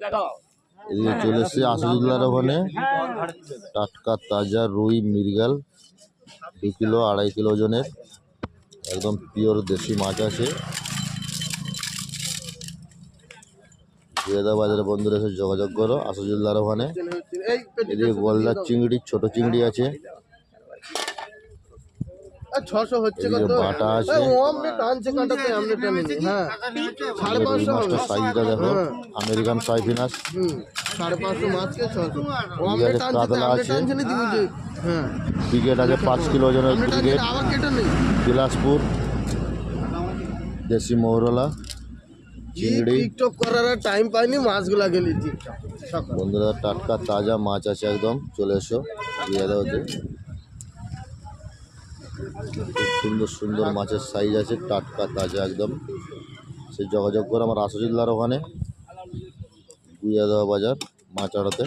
এদিকে চলে এসছে আসাদুল্লাহর ওখানে টাটকা তাজা রুই মৃগেল 2 কিলো 2.5 কিলো ওজনের একদম পিওর দেশি মাছ আছে। জিয়াদা বাজারে বন্ধুরা এসে যোগাযোগ করো আসাদুল্লাহর ওখানে। এদিকে গলদার চিংড়ি ছোট চিংড়ি আছে, 600 হচ্ছে কত বাটা আছে। ওমনে টানছে কাটাতে আমরা টানি হ্যাঁ 550 মাছটার সাইজটা দেখো আমেরিকান সাইফিনাস 550 মাছ কে 600 ওমনে টানছে আমরা টানছে নি দিবি হ্যাঁ ব্রিগেড আছে 5 কিলো ওজনের ব্রিগেড আবার কেটে নেই বিলাসপুর দেশি মৌরলা চিংড়ি। টিকটক করার টাইম পাইনি মাছগুলা গেলি বন্ধুরা টাটকা তাজা মাছ আছে একদম, চলে এসো জিয়াদা হতে। খুব সুন্দর সুন্দর মাছের সাইজ আছে, টাটকা তাজা একদম। সে যোগাযোগ করে আমার আসাদুল্লাহর ওখানে গুইয়াদা বাজার মাছ আড়তে।